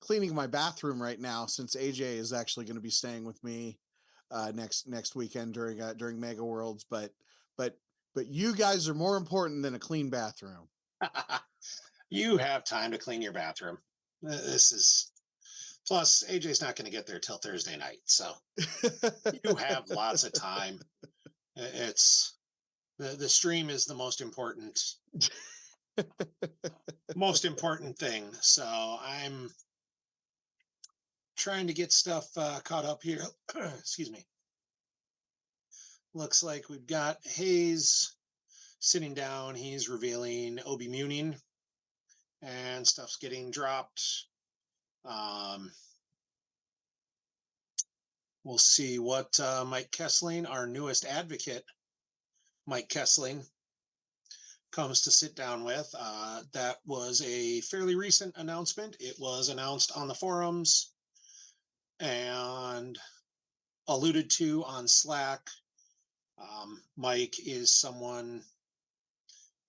cleaning my bathroom right now, since AJ is actually going to be staying with me next weekend during Mega Worlds. But you guys are more important than a clean bathroom. You have time to clean your bathroom. This is plus AJ's not going to get there till Thursday night, so you have lots of time. It's the stream is the most important thing. So I'm trying to get stuff caught up here. Excuse me. Looks like we've got Hayes sitting down. He's revealing Obi-Wan, and stuff's getting dropped. We'll see what Mike Kessling, our newest advocate, Mike Kessling, comes to sit down with. That was a fairly recent announcement. It was announced on the forums and alluded to on Slack. Mike is someone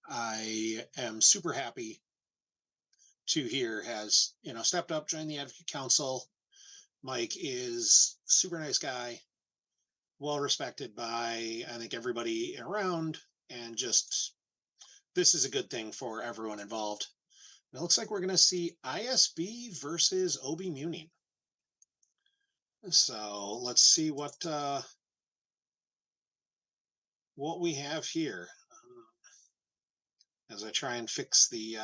I am super happy to hear has, stepped up, joined the Advocate Council. Mike is super nice guy, well respected by, I think, everybody around, and just this is a good thing for everyone involved. It looks like we're going to see ISB versus Obi-Wan. So let's see what we have here as I try and fix the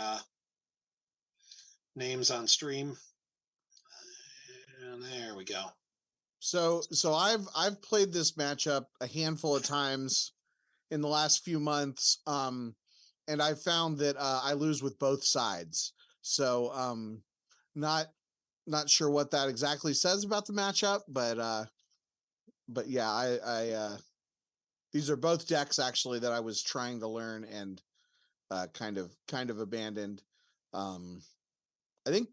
names on stream. And there we go. So I've played this matchup a handful of times in the last few months, and I found that I lose with both sides. So not sure what that exactly says about the matchup, but yeah, I these are both decks actually that I was trying to learn and kind of abandoned. I think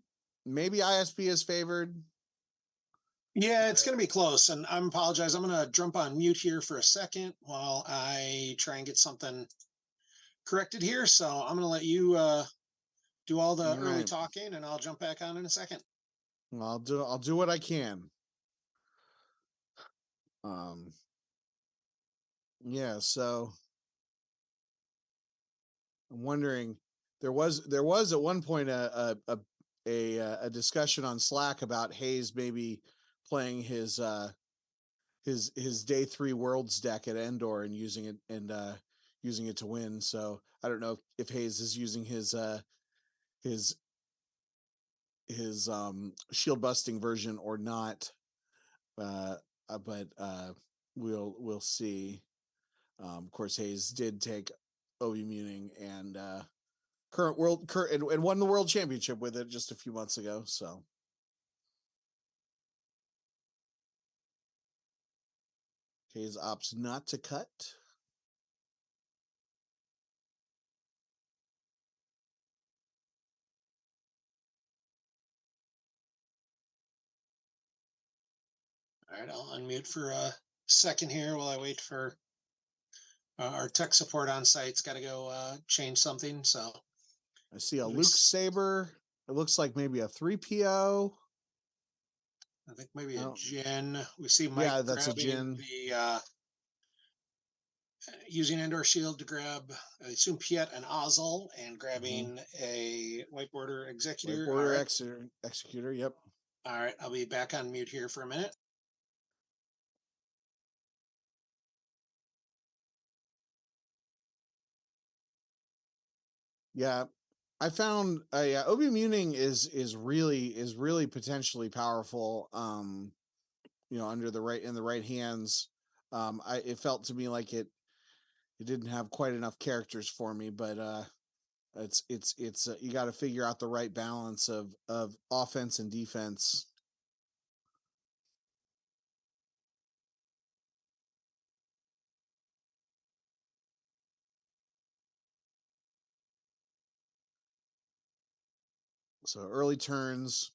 maybe ISB is favored. Yeah, it's going to be close, and I apologize. I'm going to jump on mute here for a second while I try and get something corrected here. So I'm going to let you do all the early talking, and I'll jump back on in a second. Well, I'll do what I can. Yeah. So I'm wondering, there was at one point a discussion on Slack about Hayes maybe playing his day 3 Worlds deck at Endor and using it to win. So I don't know if Hayes is using his shield busting version or not. But we'll see. Of course, Hayes did take Obi-Wan and and won the world championship with it just a few months ago. So Hayes opts not to cut. All right, I'll unmute for a second here while I wait for our tech support on site's got to go change something. So I see a Luke Saber. It looks like maybe a 3PO. I think maybe a Jin. We see Mike that's a Jin. Using Endor Shield to grab, I assume, Piet and Ozzel, and grabbing a White Border Executor. White Border Executor, yep. All right, I'll be back on mute here for a minute. Yeah, I found Obi-Wan is really potentially powerful. Under in the right hands. It felt to me like it didn't have quite enough characters for me, but it's you got to figure out the right balance of offense and defense. So early turns,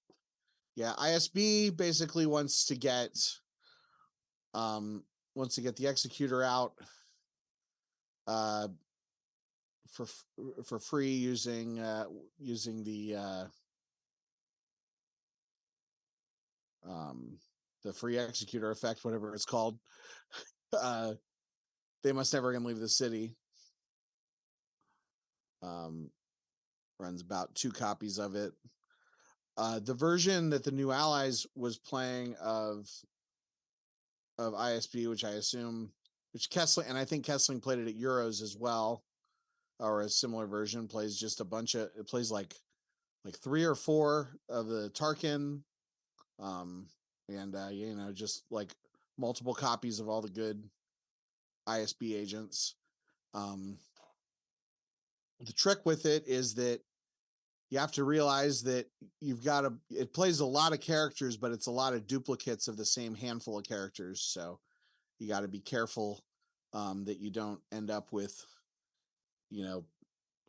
yeah. ISB basically wants to get the executor out for free using the the free executor effect, whatever it's called. They must never again leave the city. Runs about 2 copies of it. The version that the New Allies was playing of ISB, which I assume, which Kessling, and I think Kessling played it at Euros as well, or a similar version, plays just a bunch of, it plays like 3 or 4 of the Tarkin, and just like multiple copies of all the good ISB agents. The trick with it is that you have to realize that it plays a lot of characters, but it's a lot of duplicates of the same handful of characters. So you got to be careful that you don't end up with,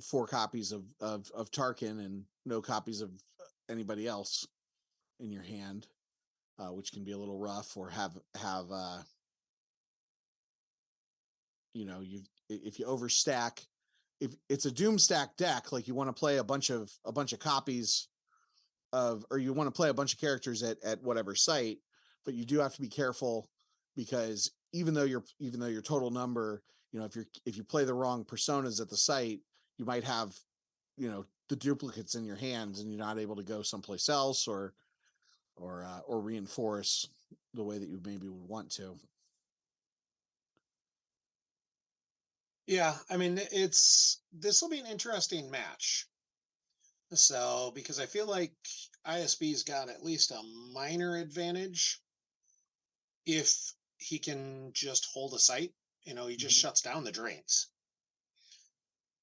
4 copies of Tarkin and no copies of anybody else in your hand, which can be a little rough, or have if you overstack, if it's a doom stack deck, like you want to play a bunch of copies of, or you want to play a bunch of characters at whatever site, but you do have to be careful, because even though your total number, if you play the wrong personas at the site, you might have, the duplicates in your hands, and you're not able to go someplace else or reinforce the way that you maybe would want to. Yeah, I mean, this will be an interesting match. So, because I feel like ISB's got at least a minor advantage if he can just hold a site. He just shuts down the drains.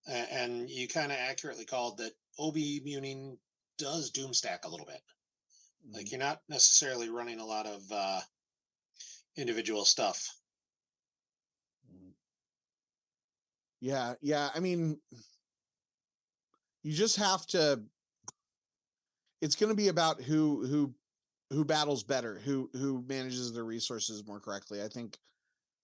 And you kind of accurately called that Obi-Wan does doomstack a little bit. Like, you're not necessarily running a lot of individual stuff. Yeah. I mean, you just have to. It's going to be about who battles better, who manages their resources more correctly. I think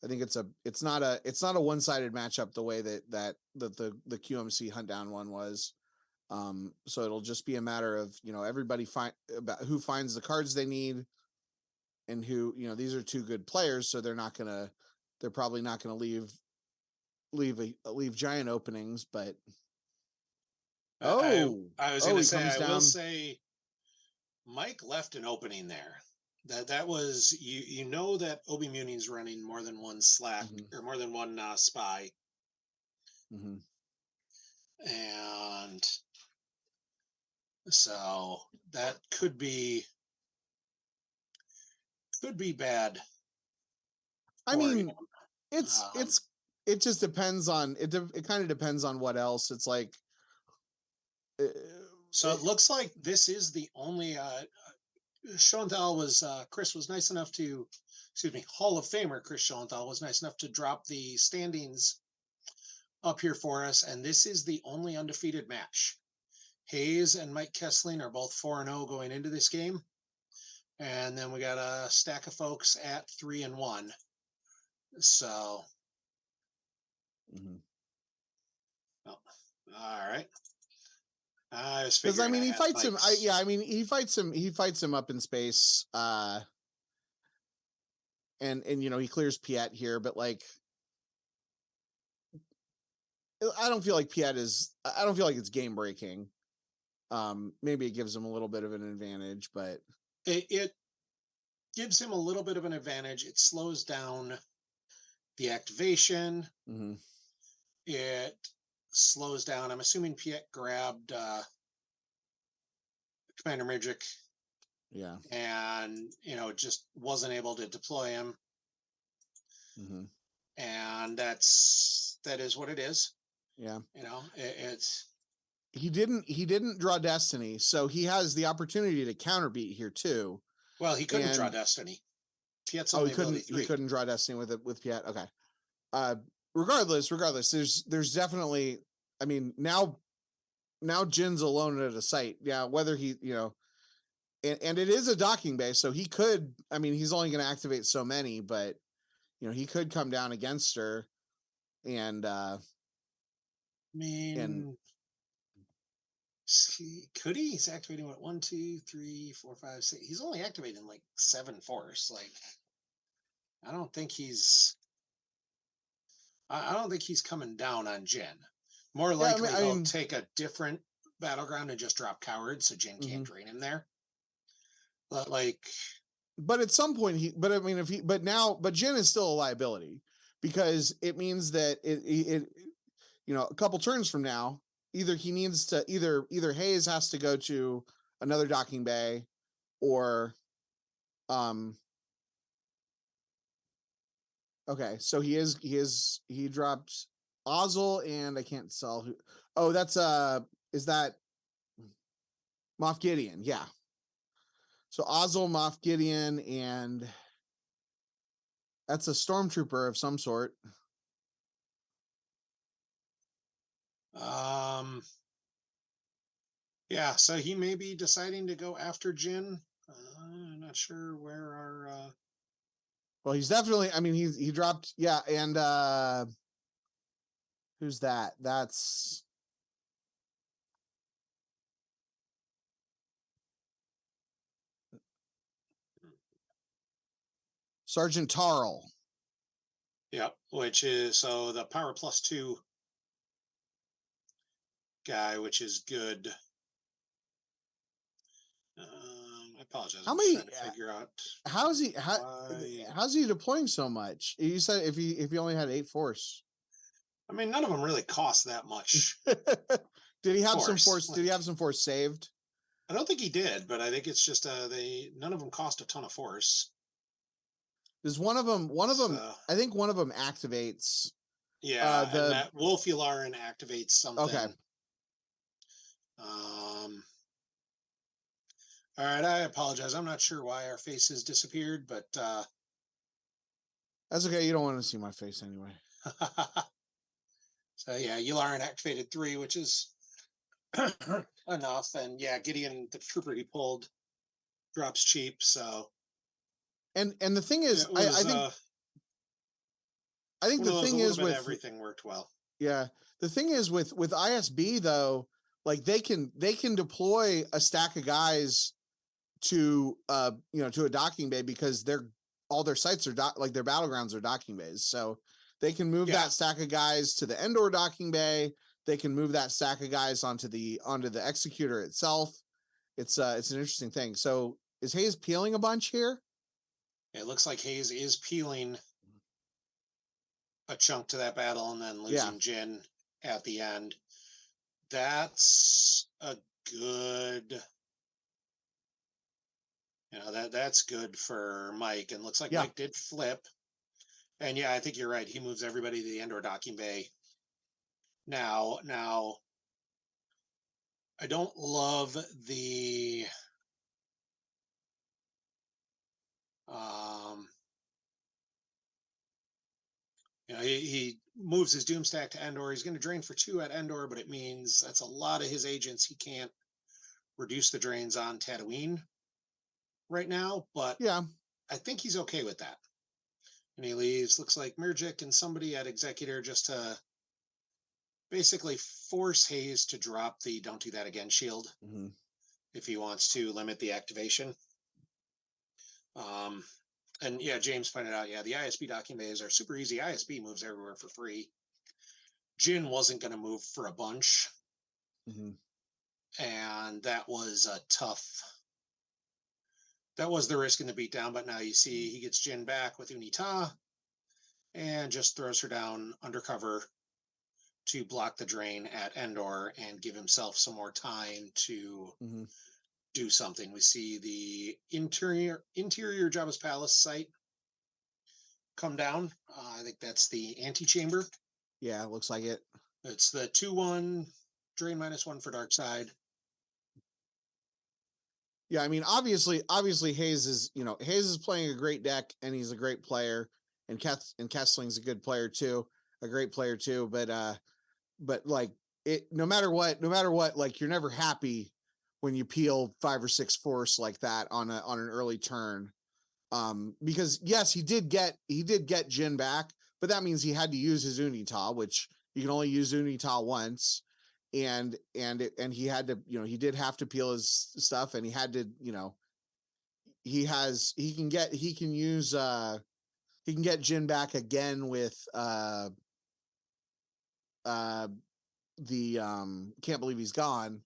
it's not a one-sided matchup the way that the QMC Hunt Down one was. So it'll just be a matter of, everybody about who finds the cards they need, and who, these are 2 good players, so they're probably not gonna leave giant openings, but I was going to say, I will say, Mike left an opening there. That was, that Obi-Wan's running more than one Slack, or more than one spy. And so that could be bad. I mean, it just depends on it. It kind of depends on what else. It's like, so it looks like this is the only Schoenthal was Chris was nice enough to, Hall of Famer Chris Schoenthal was nice enough to drop the standings up here for us, and this is the only undefeated match. Hayes and Mike Kessling are both 4-0 going into this game, and then we got a stack of folks at 3-1. So, all right. Because I mean, he fights him. He fights him up in space. And he clears Piet here, but like, I don't feel like it's game breaking. Maybe it gives him a little bit of an advantage, but it gives him a little bit of an advantage. It slows down the activation. It slows down. I'm assuming Piet grabbed Commander Midrick. Yeah. And, just wasn't able to deploy him. And that is what it is. Yeah. It's. He didn't draw Destiny, so he has the opportunity to counterbeat here too. Well, he couldn't draw Destiny. He couldn't draw Destiny with Piet. Okay. Regardless, there's definitely, I mean, now Jin's alone at a site. Yeah, whether he, and it is a docking base, so he could, I mean, he's only going to activate so many, but he could come down against her, and Could he? He's activating what? 1, 2, 3, 4, 5, 6. He's only activating like 7 force. Like, I don't think he's. I don't think he's coming down on Jin. More Yeah, likely, I he'll mean, take a different battleground and just drop Coward, so Jin can't drain him there. But like, but at some point but I mean, but Jin is still a liability, because it means that it a couple turns from now, either he needs to either Hayes has to go to another docking bay, or okay, so he dropped Ozzel, and I can't tell who. Oh, that's is that Moff Gideon? Yeah. So Ozzel, Moff Gideon, and that's a stormtrooper of some sort. Yeah, so he may be deciding to go after Jin. I'm not sure where our. Well, he's definitely. I mean, he dropped. Yeah, and who's that? That's Sergeant Tarl. Yep, which is so the power +2 guy, which is good. I apologize. How I'm many? trying to figure out How's he deploying so much? You said if he only had 8 force. I mean, none of them really cost that much. Did he have some force? Did he have some force saved? I don't think he did, but I think it's just none of them cost a ton of force. There's one of them. I think one of them activates. Yeah, and that Wolf Yularen activates something. Okay. All right, I apologize. I'm not sure why our faces disappeared, but that's okay. You don't want to see my face anyway. So yeah, Yularen activated 3, which is enough. And yeah, Gideon, the trooper he pulled, drops cheap. So and the thing is, I think the thing is with everything worked well. Yeah, the thing is with ISB though, like they can deploy a stack of guys to to a docking bay, because all their sites are like their battlegrounds are docking bays, so they can move that stack of guys to the Endor docking bay. They can move that stack of guys onto the executor itself. It's an interesting thing. So is Hayes peeling a bunch here? It looks like Hayes is peeling a chunk to that battle and then losing Jin at the end. That's a good, that's good for Mike. And looks like Mike did flip. And yeah, I think you're right. He moves everybody to the Endor docking bay. Now, I don't love the he moves his Doomstack to Endor. He's going to drain for 2 at Endor, but it means that's a lot of his agents. He can't reduce the drains on Tatooine right now, but yeah, I think he's okay with that. And he leaves, looks like Mirjik and somebody at Executor, just to basically force Hayes to drop the "Don't do that again" shield if he wants to limit the activation. And yeah, James pointed out, the ISB docking bays are super easy. ISB moves everywhere for free. Jin wasn't going to move for a bunch. And that was a tough. That was the risk in the beatdown, but now you see he gets Jin back with Unita and just throws her down undercover to block the drain at Endor and give himself some more time to do something. We see the interior Jabba's Palace site come down. I think that's the antechamber. Yeah, it looks like it. It's the 2/1 drain -1 for dark side. Yeah, I mean, obviously Hayes is playing a great deck, and he's a great player, and Kessling's a good player too, a great player too. But like no matter what, like you're never happy when you peel 5 or 6 force like that on an early turn. Because yes, he did get Jin back, but that means he had to use his Unita, which you can only use Unita once. and he had to, he did have to peel his stuff, and he had to, he can get Jin back again with the Can't Believe He's Gone,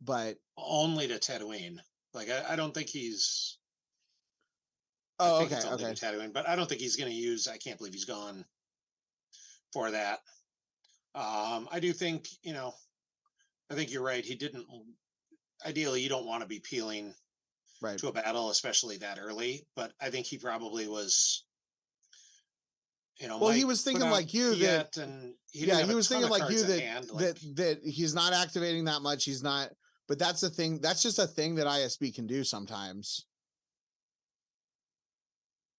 but only to Tatooine. Like I don't think he's. Oh, I think okay, it's only okay. to Tatooine, but I don't think he's going to use I Can't Believe He's Gone for that. I do think, I think you're right. He didn't. Ideally, you don't want to be peeling right to a battle, especially that early. But I think he probably was. Well, Mike he was thinking like you that, and he was thinking like you that hand, that he's not activating that much. He's not, but that's the thing. That's just a thing that ISB can do sometimes.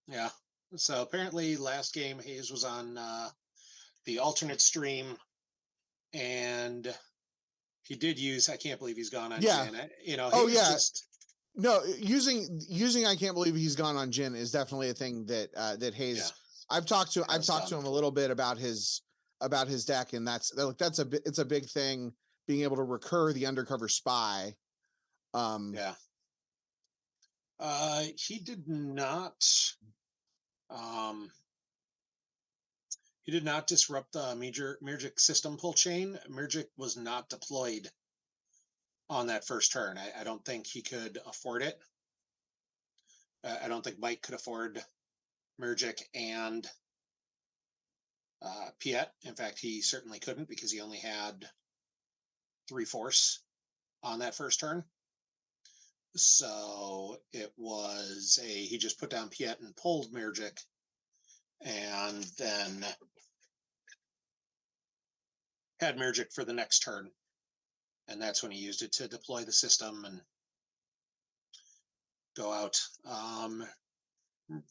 Yeah. So apparently, last game Hayes was on the alternate stream, and he did use I Can't Believe He's Gone on Jin. Hayes just. No, using I Can't Believe He's Gone on Jin is definitely a thing that that Hayes. Yeah. I've talked to him a little bit about his deck, and it's a big thing, being able to recur the undercover spy. Yeah. He did not. He did not disrupt the Mirjik system pull chain. Mirjik was not deployed on that first turn. I don't think he could afford it. I don't think Mike could afford Mirjik and Piet. In fact, he certainly couldn't, because he only had 3 force on that first turn. So it was he just put down Piet and pulled Mirjik, and then had Mirjik for the next turn. And that's when he used it to deploy the system and go out.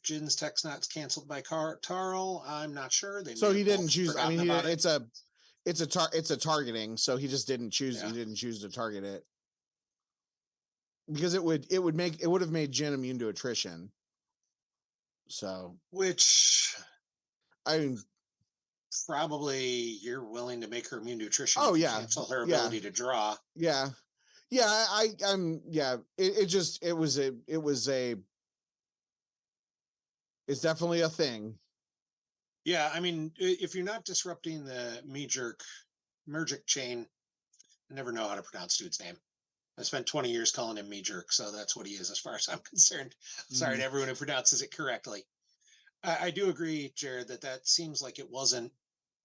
Jin's tech's not canceled by Tarl. I'm not sure. So he didn't choose. I mean, it's a targeting. So he just didn't choose. Yeah. He didn't choose to target it, because it would have made Jin immune to attrition. So, which, I mean, probably you're willing to make her immune to attrition. Oh yeah, cancel her ability to draw. Yeah, I'm. Yeah, it's definitely a thing. Yeah, I mean, if you're not disrupting the Mirjik chain, I never know how to pronounce dude's name. I spent 20 years calling him Mirjik, so that's what he is as far as I'm concerned. Sorry to everyone who pronounces it correctly. I do agree, Jared, that seems like it wasn't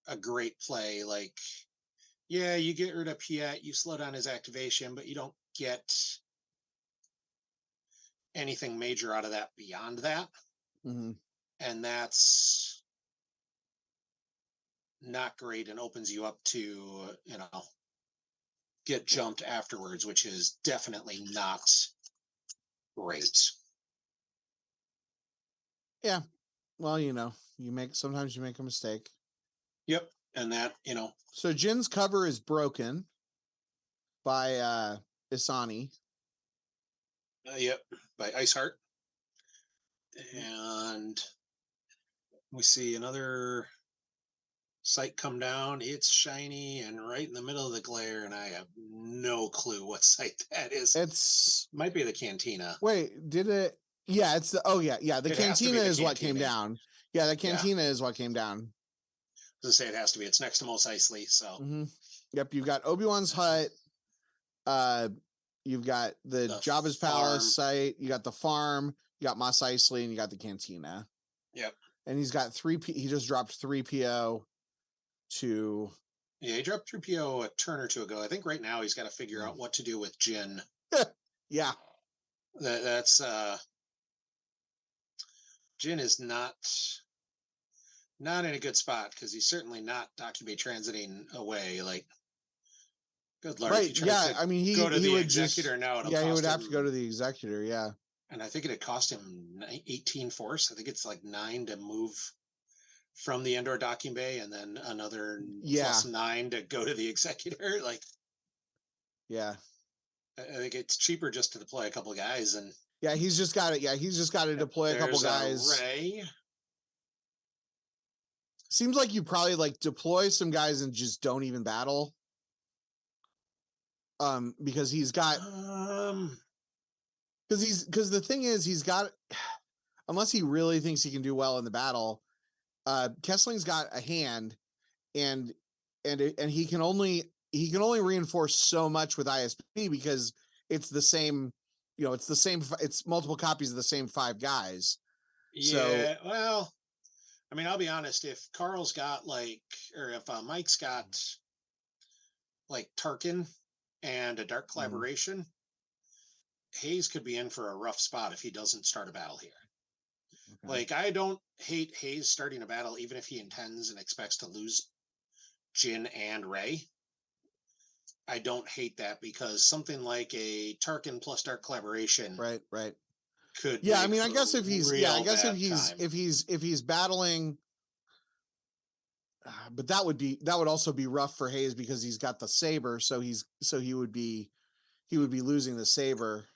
a great play. Like, yeah, you get rid of Piet, you slow down his activation, but you don't get anything major out of that beyond that. Mm-hmm. And that's not great, and opens you up to, get jumped afterwards, which is definitely not great. Yeah. Well, sometimes you make a mistake. Yep. And that, So Jin's cover is broken by Isani. Yep. By Iceheart. And we see another sight come down. It's shiny and right in the middle of the glare, and I have no clue what sight that is. It's might be the cantina. Wait, did it? Yeah, it's the cantina is what came down. Yeah, the cantina is what came down. I was gonna say it has to be. It's next to Mos Eisley, so. Mm-hmm. Yep, you've got Obi-Wan's hut. You've got the Jabba's palace site. You got the farm. You got Mos Eisley, and you got the cantina. Yep. And he's got he just dropped 3 PO to. Yeah, he dropped 3 PO a turn or two ago. I think right now he's got to figure out what to do with Jin. Yeah. That's Jin is not in a good spot, because he's certainly not Docubay transiting away. Like, good lord. Right. Yeah. I mean, he would executor now. Yeah, he would have to go to the executor. Yeah. And I think it'd cost him 18 force. I think it's like 9 to move from the Endor docking bay, and then another plus 9 to go to the executor. Like, yeah, I think it's cheaper just to deploy a couple of guys. And yeah, he's just got it. Yeah, he's just got to deploy a couple guys. Ray. Seems like you probably deploy some guys and just don't even battle. Because he's got because the thing is he's got, unless he really thinks he can do well in the battle, Kessling's got a hand, and he can only reinforce so much with ISB because it's the same, it's multiple copies of the same 5 guys. Yeah, so, well, I mean, I'll be honest, if Carl's got or if Mike's got like Tarkin and a dark collaboration, Hayes could be in for a rough spot if he doesn't start a battle here. Okay. Like, I don't hate Hayes starting a battle, even if he intends and expects to lose Jin and Rey. I don't hate that because something like a Tarkin plus dark collaboration, right, could. Yeah, I mean, I guess if he's if he's battling, but that would also be rough for Hayes because he's got the saber, so he would be losing the saber.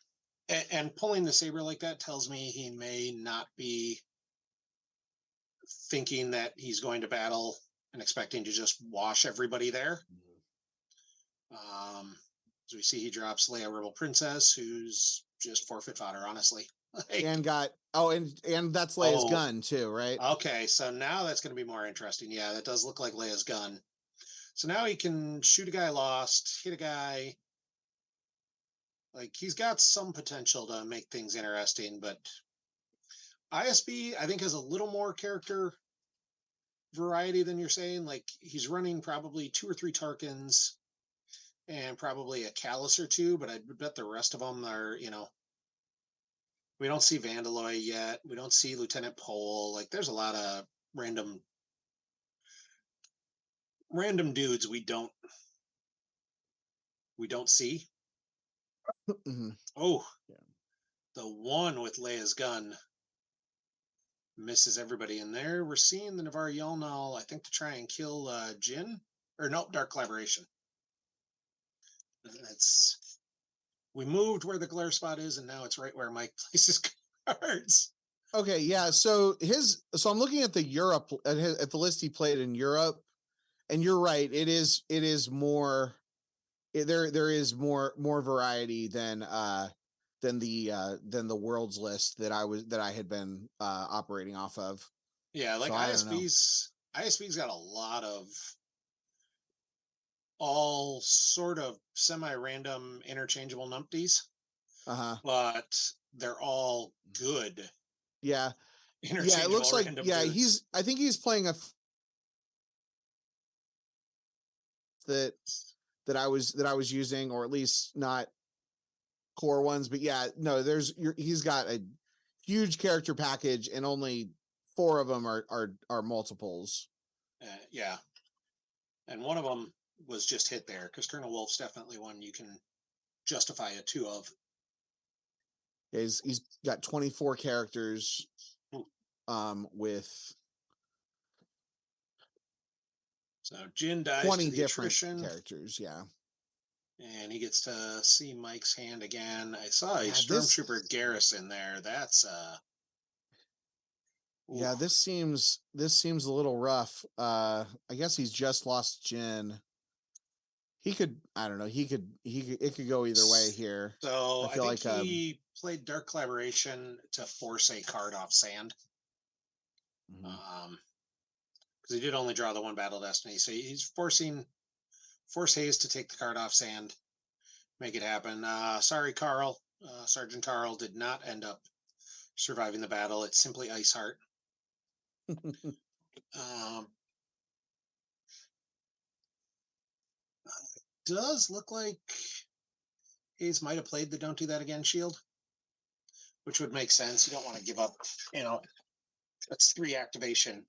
And pulling the saber like that tells me he may not be thinking that he's going to battle and expecting to just wash everybody there. As we see, he drops Leia Rebel Princess, who's just forfeit fodder, honestly. And got and that's Leia's gun too, right? Okay, so now that's going to be more interesting. Yeah, that does look like Leia's gun. So now he can shoot a guy lost, hit a guy. Like, he's got some potential to make things interesting, but ISB, I think, has a little more character variety than you're saying. Like, he's running probably 2 or 3 Tarkins and probably a Callus or 2, but I bet the rest of them are, we don't see Vandaloy yet. We don't see Lieutenant Pole. Like, there's a lot of random dudes we don't see. Mm-hmm. Oh, yeah. The one with Leia's gun misses everybody in there. We're seeing the Navar Yelnal, I think, to try and kill Jin. Or nope, dark collaboration. We moved where the glare spot is, and now it's right where Mike places cards. Okay, yeah. So I'm looking at the Europe at the list he played in Europe, and you're right. It is more. There is more variety than the world's list that I had been operating off of. Yeah, like, so ISB's got a lot of all sort of semi-random interchangeable numpties. But they're all good. Yeah. Yeah, it looks like dudes. I think he's playing that I was using, or at least not core ones, but yeah, no, he's got a huge character package and only 4 of them are multiples. Yeah. And one of them was just hit there, because Colonel Wolf's definitely one you can justify a 2 of. Yeah, he's got 24 characters with so Jin dies 20 to the different attrition. Characters, yeah. And he gets to see Mike's hand again. I saw a Stormtrooper Garrison there. That's yeah, this seems a little rough. I guess he's just lost Jin. He could, I don't know, it could go either way here. So I think he played Dark Collaboration to force a card off sand. Because he did only draw the 1 Battle Destiny. So he's force Hayes to take the card off sand, make it happen. Sorry, Carl. Sergeant Carl did not end up surviving the battle. It's simply Iceheart. Does look like Hayes might have played the Don't Do That Again shield, which would make sense. You don't want to give up, that's 3 activation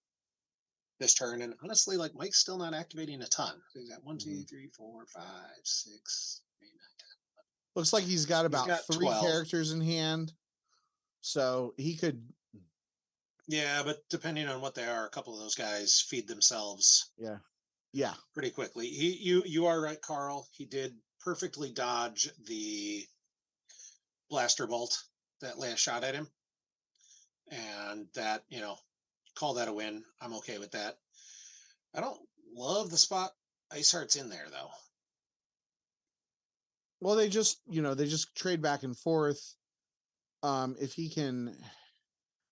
this turn. And honestly, like, Mike's still not activating a ton. So he's got 1, 2, 3, 4, 5, 6, 8, 9, 10. Looks like he's got about 3 12 characters in hand. So he could. Yeah, but depending on what they are, a couple of those guys feed themselves. Yeah. Pretty quickly. You are right, Carl. He did perfectly dodge the blaster bolt that Leia shot at him. And that, call that a win. I'm okay with that. I don't love the spot Iceheart's in there, though. Well, they just trade back and forth. If he can,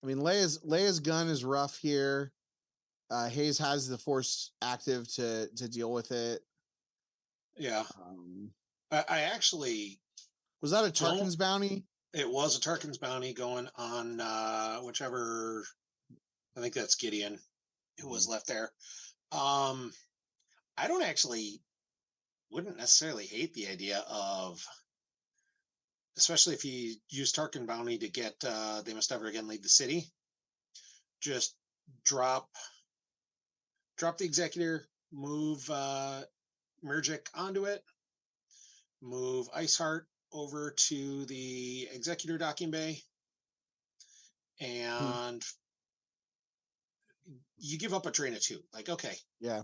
I mean, Leia's gun is rough here. Hayes has the force active to deal with it. Yeah. I actually was that a Tarkin's bounty? It was a Tarkin's bounty going on whichever. I think that's Gideon who was left there. I wouldn't necessarily hate the idea of, especially if you use Tarkin bounty to get They Must Never Again Leave the City. Just drop the Executor, move Murgic onto it, move Iceheart over to the Executor docking bay, and you give up a drain of 2. Like, okay. Yeah.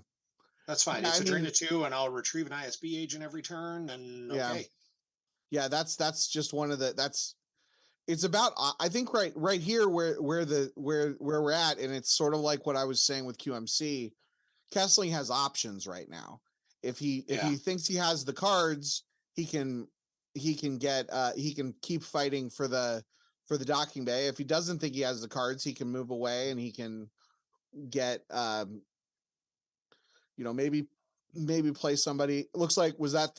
That's fine. It's a drain of 2, and I'll retrieve an ISB agent every turn, and okay. Yeah, that's just one of the it's about, I think right here where we're at, and it's sort of like what I was saying with QMC. Kessling has options right now. If he thinks he has the cards, he can get he can keep fighting for the docking bay. If he doesn't think he has the cards, he can move away and he can get maybe play somebody. It looks like, was that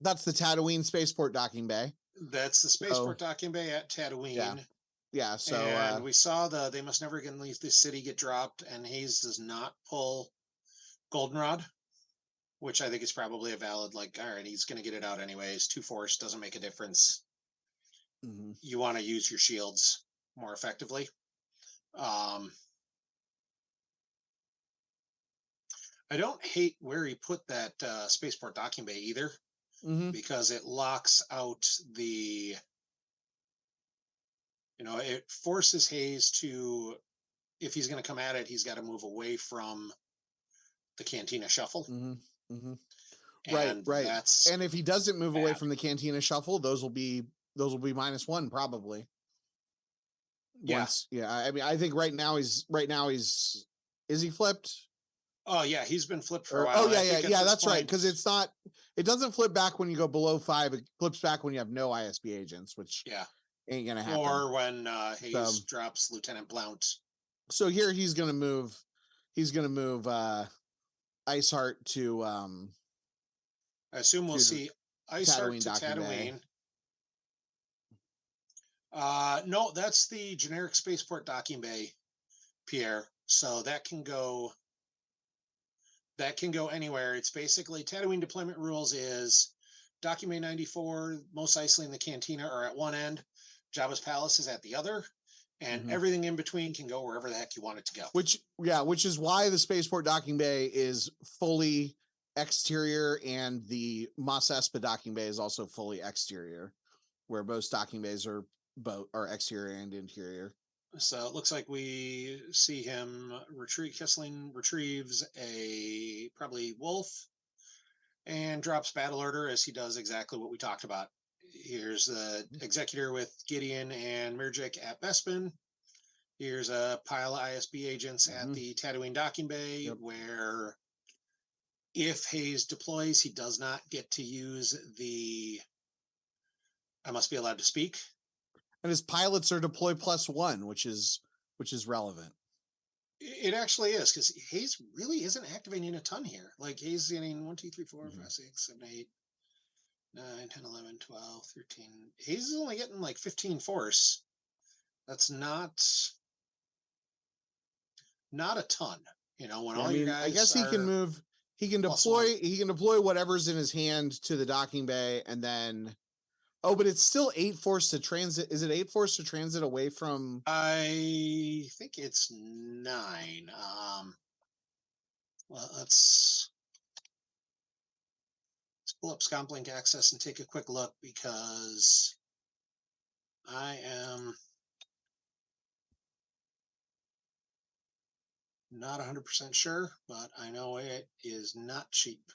that's the Tatooine spaceport docking bay. That's the spaceport docking bay at Tatooine. Yeah. So and we saw the They Must Never Again Leave the City get dropped, and Hayes does not pull Goldenrod, which I think is probably a valid, like, all right, he's going to get it out anyways. 2 force doesn't make a difference. You want to use your shields more effectively. I don't hate where he put that spaceport docking bay either, because it locks out the, it forces Hayes to, if he's going to come at it, he's got to move away from the Cantina Shuffle. Right. And if he doesn't move away from the Cantina Shuffle, those will be -1 probably. I mean, I think right now he's is he flipped? Oh yeah, he's been flipped for a while. Yeah, that's right, because it doesn't flip back when you go below 5. It flips back when you have no ISB agents, which ain't gonna happen. Or when Hayes drops Lieutenant Blount. So here he's gonna move Iceheart to I assume we'll see Iceheart to Tatooine. No, that's the generic spaceport docking bay, Pierre. So that can go anywhere. It's basically Tatooine deployment rules is docking bay 94, Mos Eisley and the Cantina are at one end, Jabba's Palace is at the other, and everything in between can go wherever the heck you want it to go. Which is why the spaceport docking bay is fully exterior, and the Mos Espa docking bay is also fully exterior, where both docking bays are exterior and interior. So it looks like we see him Kessling retrieves a probably Wolf and drops battle order, as he does exactly what we talked about. Here's the Executor with Gideon and Murgic at Bespin. Here's a pile of ISB agents at the Tatooine docking bay, where if Hayes deploys, he does not get to use the I must be allowed to speak. And his pilots are deploy +1, which is relevant. It actually is, because Hayes really isn't activating a ton here. Like, Hayes getting 1, 2, 3, 4, 5, 6, 7, 8, 9, 10, 11, 12, 13. Hayes is only getting like 15 force. That's not a ton. When all your guys, I guess he can move. He can deploy. He can deploy whatever's in his hand to the docking bay, and then. Oh, but it's still 8 force to transit. Is it 8 force to transit away from? I think it's 9. Well, let's pull up Scomblink Access and take a quick look, because I am not 100% sure, but I know it is not cheap.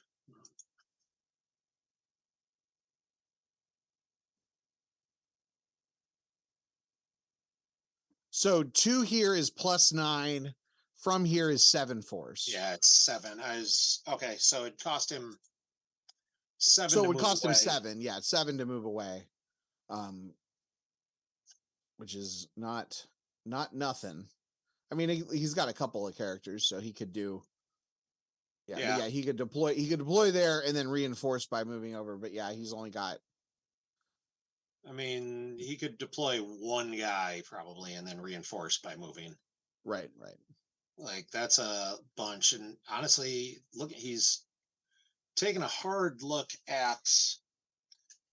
So 2 here is +9. From here is 7 force. Yeah, it's 7. Okay, so it cost him 7 So to it would move cost him away. 7. Yeah, 7 to move away. Which is not nothing. I mean, he's got a couple of characters, so he could do. Yeah, but yeah, he could deploy there and then reinforce by moving over. But yeah, he's only got. I mean, he could deploy one guy probably and then reinforce by moving. Right. Like that's a bunch. And honestly, he's taking a hard look at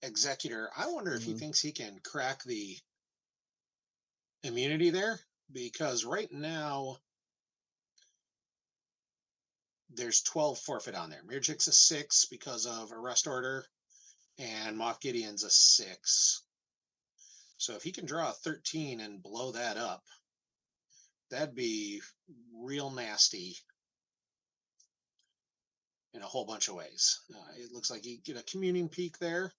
Executor. I wonder if he thinks he can crack the immunity there, because right now there's 12 forfeit on there. Mirchik's a 6 because of arrest order, and Moff Gideon's a 6. So if he can draw a 13 and blow that up, that'd be real nasty in a whole bunch of ways. It looks like he get a communing peak there.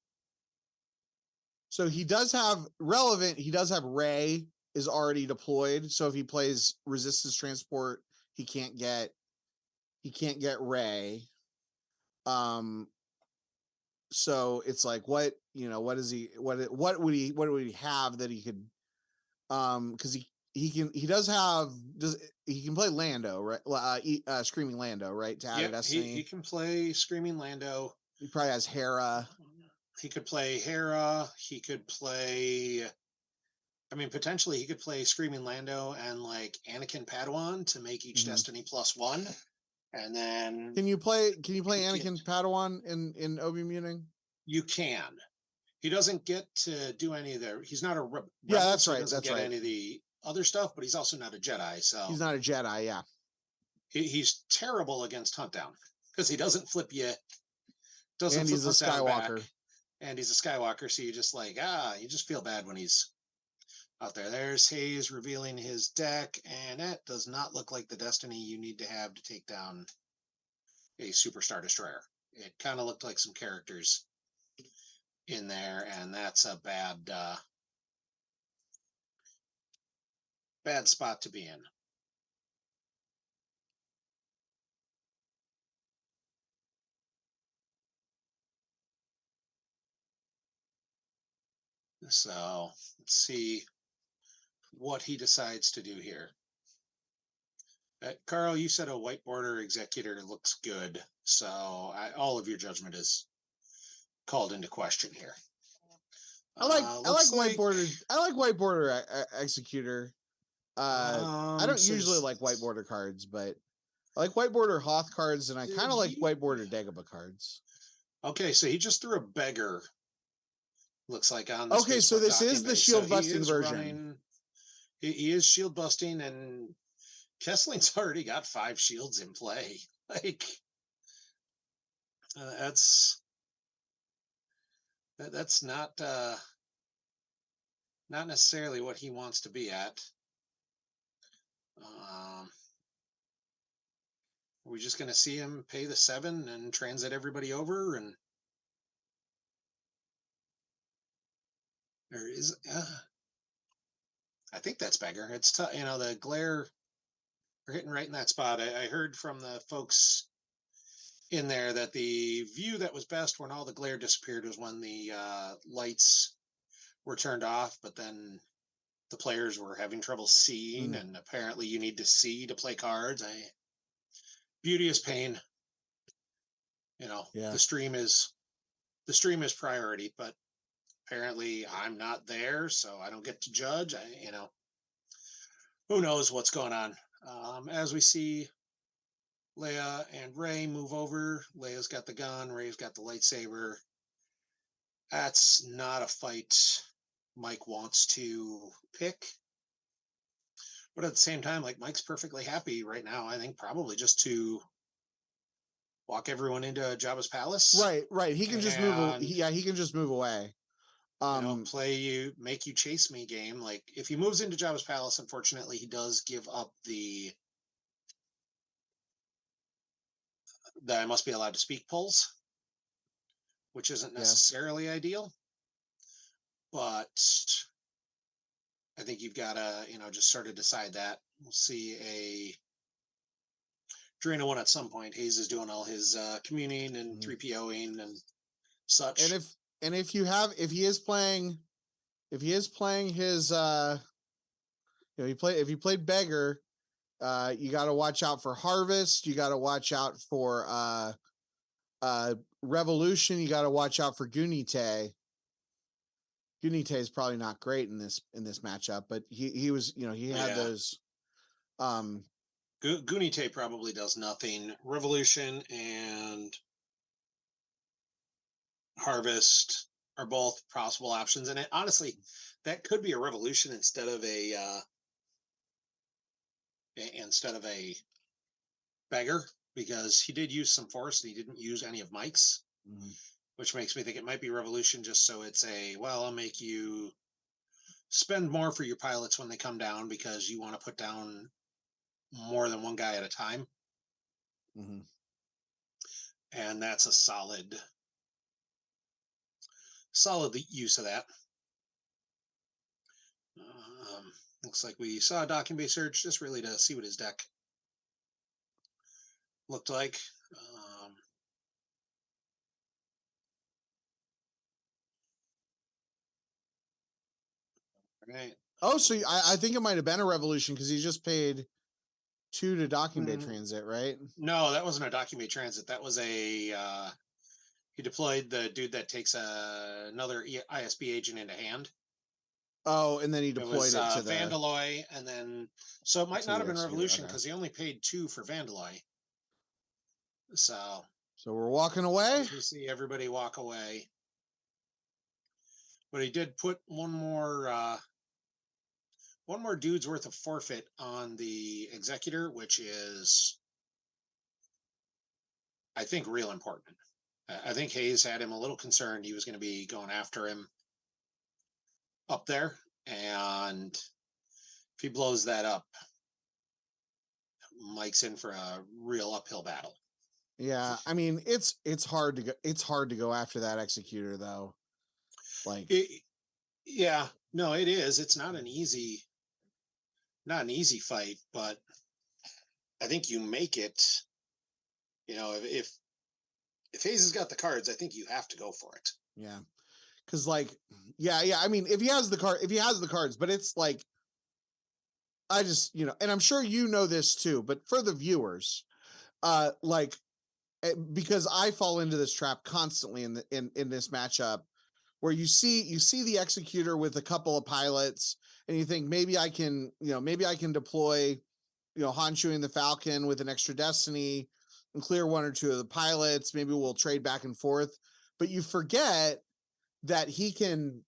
So he does have relevant. He does have Ray is already deployed. So if he plays resistance transport, he can't get Ray. So it's like, what would he have that he could, because he can play Lando, right? Screaming Lando, right? To add Destiny. He can play Screaming Lando. He probably has Hera. He could play Hera. He could play. I mean, potentially he could play Screaming Lando and like Anakin Padawan to make each Destiny +1, and then can you play Anakin Padawan in Obi-Wan? You can. He doesn't get to do any of the. He's not a rebel. Yeah, that's so right. He doesn't that's get right. any of the other stuff, but he's also not a Jedi. So he's not a Jedi. Yeah. He's terrible against Huntdown because he doesn't flip you. And he's a Skywalker. Back, and he's a Skywalker, so you just like you just feel bad when he's out there. There's Hayes revealing his deck, and that does not look like the Destiny you need to have to take down a Superstar Destroyer. It kind of looked like some characters in there, and that's a bad spot to be in. So let's see what he decides to do here. Carl, you said a white border executor looks good, so all of your judgment is called into question here. I like white border. I like white border executor. I don't usually like white border cards, but I like white border Hoth cards, and I kind of like white border Dagobah cards. Okay, so he just threw a beggar. Looks like on the okay, so this is the shield busting version. He is shield busting, and Kessling's already got 5 shields in play. Like that's not necessarily what he wants to be at. We're just going to see him pay the 7 and transit everybody over, and there is. I think that's beggar. It's the glare are hitting right in that spot. I heard from the folks in there that the view that was best when all the glare disappeared was when the lights were turned off, but then the players were having trouble seeing, and apparently you need to see to play cards. Beauty is pain. The stream is priority, but apparently I'm not there, so I don't get to judge. Who knows what's going on. As we see Leia and Rey move over, Leia's got the gun, Rey's got the lightsaber. That's not a fight Mike wants to pick. But at the same time, like, Mike's perfectly happy right now, I think, probably just to walk everyone into Jabba's palace. Right. He can just move. He can just move away. Make you chase me game. Like, if he moves into Jabba's palace, unfortunately, he does give up that I must be allowed to speak pulls, which isn't necessarily ideal. But I think you've got to, just sort of decide that. We'll see a Drina 1 at some point. Hayes is doing all his communing and 3POing, and such. And if he is playing his if you played Beggar, you got to watch out for Harvest. You got to watch out for Revolution. You got to watch out for Gunite. Gunite is probably not great in this matchup, but he was, he had those. Gunite probably does nothing. Revolution and Harvest are both possible options, and honestly, that could be a Revolution instead of a Beggar, because he did use some Force and he didn't use any of Mike's, which makes me think it might be Revolution, just so it's I'll make you spend more for your pilots when they come down because you want to put down more than one guy at a time. And that's a solid use of that. Looks like we saw a docking bay search just really to see what his deck looked like. Right. Oh, so I think it might have been a Revolution because he just paid 2 to docking bay transit, right? No, that wasn't a docking bay transit. That was he deployed the dude that takes another ISB agent into hand. Oh, and then he deployed it to the Vandaloy, and then so it might not have been Revolution because he only paid 2 for Vandaloy. So we're walking away. You see everybody walk away, but he did put one more dude's worth of forfeit on the Executor, which is, I think, real important. I think Hayes had him a little concerned he was going to be going after him up there, and if he blows that up, Mike's in for a real uphill battle. Yeah, I mean it's hard to go after that Executor though. Yeah, no, it is. It's not an easy fight, but I think you make it. If Hayes has got the cards, I think you have to go for it. Yeah, because I mean, if he has the cards, but it's like, I just, and I'm sure this too, but for the viewers, because I fall into this trap constantly in this matchup, where you see the Executor with a couple of pilots, and you think maybe I can deploy, Honshu and the Falcon with an extra Destiny and clear 1 or 2 of the pilots. Maybe we'll trade back and forth, but you forget that he can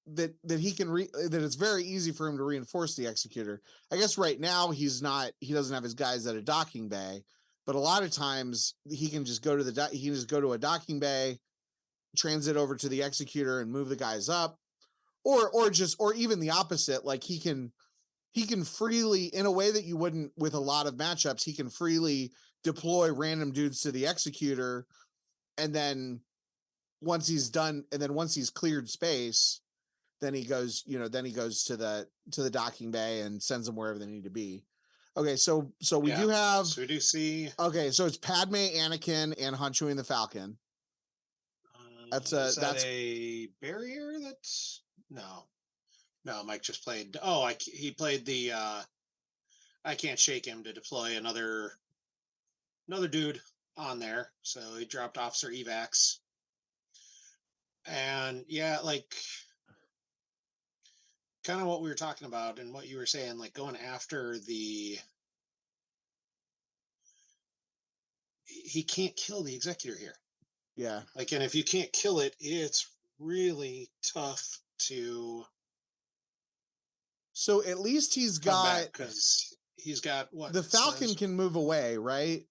that it's very easy for him to reinforce the Executor. I guess right now he doesn't have his guys at a docking bay, but a lot of times he can just go to a docking bay, transit over to the Executor and move the guys up, or even the opposite. Like he can freely, in a way that you wouldn't with a lot of matchups, he can freely deploy random dudes to the Executor, and then once he's cleared space, then he goes to the docking bay and sends them wherever they need to be. Okay, so we do have. So we do see. Okay, so it's Padme, Anakin, and Honshu and the Falcon. That's a barrier. That's no. Mike just played. Oh, he played the. I can't shake him to deploy another dude on there. So he dropped Officer Evacs. And yeah, kind of what we were talking about and what you were saying, going after he can't kill the Executor here. Yeah. And if you can't kill it, it's really tough to. So at least he's got, because he's got what the Falcon can move away, right?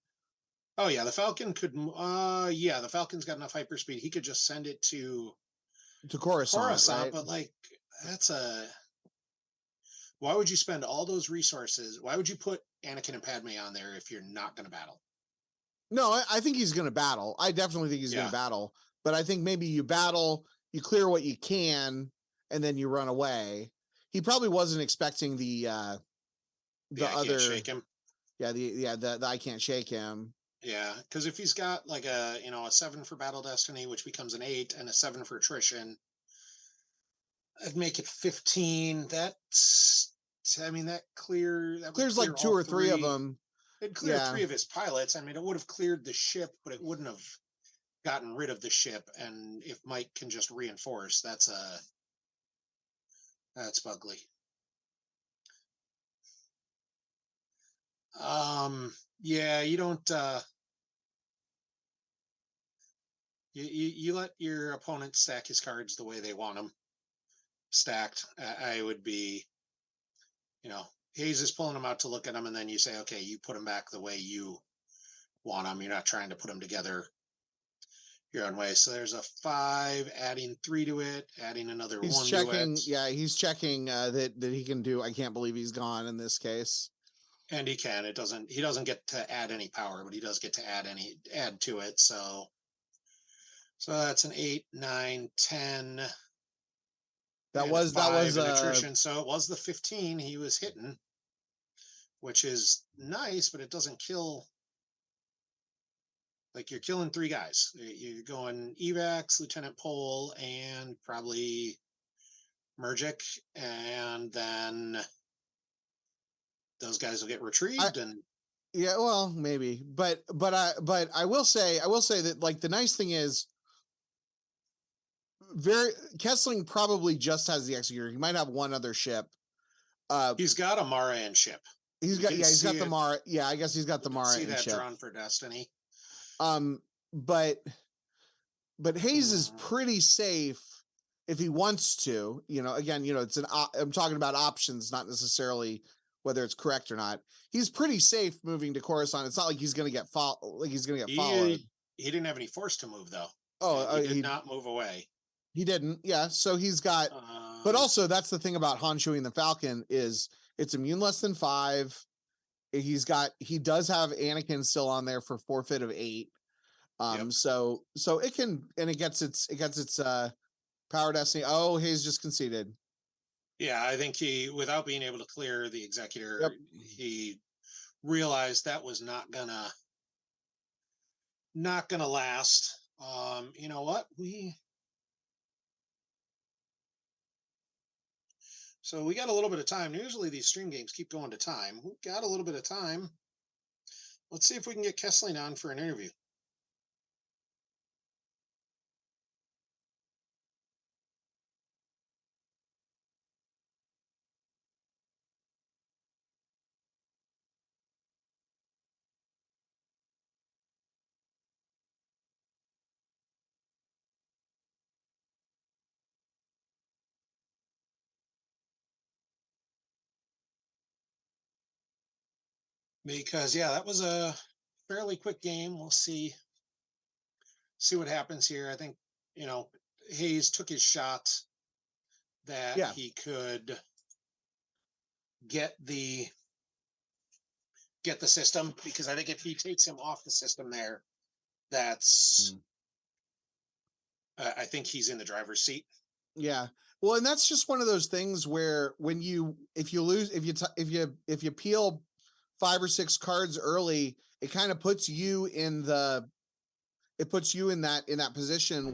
Oh yeah, the Falcon could. The Falcon's got enough hyperspeed. He could just send it to Coruscant, right? But that's why would you spend all those resources? Why would you put Anakin and Padme on there if you're not going to battle? No, I think he's going to battle. I definitely think he's going to battle. But I think maybe you battle, you clear what you can, and then you run away. He probably wasn't expecting the other. Can't shake him. Yeah, the I can't shake him. Yeah, because if he's got like a a 7 for Battle Destiny, which becomes an 8, and a 7 for attrition, I'd make it 15. That's that would Clears clear like two all or three of three. them. It'd clear Yeah. 3 of his pilots. I mean, it would have cleared the ship, but it wouldn't have gotten rid of the ship. And if Mike can just reinforce, that's ugly. Yeah, you don't you let your opponent stack his cards the way they want them stacked. I would be, Hayes is pulling them out to look at them, and then you say, okay, you put them back the way you want them. You're not trying to put them together your own way. So there's a 5, adding 3 to it, adding another He's 1 checking. to it. Yeah, he's checking that he can do. I can't believe he's gone in this case. And he can. He doesn't get to add any power, but he does get to add to it. So that's an 8, 9, 10. That And was an attrition. So it was the 15 he was hitting, which is nice, but it doesn't kill. Like, you're killing 3 guys. You're going Evax, Lieutenant Pole, and probably Mergic, and then those guys will get retrieved. Yeah, well, maybe, but I will say that, like, the nice thing is, Kessling probably just has the Executor. He might have one other ship. He's got a Mara and ship. He's got the Mara. Yeah, I guess he's got the Mara and ship. See that drawn for Destiny. But Hayes is pretty safe if he wants to. Again, it's I'm talking about options, not necessarily whether it's correct or not. He's pretty safe moving to Coruscant. It's not like he's going to get followed. He didn't have any force to move, though. Oh, he did not move away. He didn't. Yeah, so he's got. But also, that's the thing about Han chewing the Falcon is it's immune less than 5. He does have Anakin still on there for forfeit of 8. Yep. So it can, and it gets its power destiny. Oh, Hayes just conceded. Yeah, I think without being able to clear the Executor, he realized that was not gonna last. You know what? So we got a little bit of time. Usually these stream games keep going to time. We got a little bit of time. Let's see if we can get Kessling on for an interview. Because that was a fairly quick game. We'll see what happens here. I think Hayes took his shot that he could get the system, because I think if he takes him off the system there, that's I think he's in the driver's seat. Yeah. Well, and that's just one of those things where if you peel 5 or 6 cards early, it kind of puts you in that position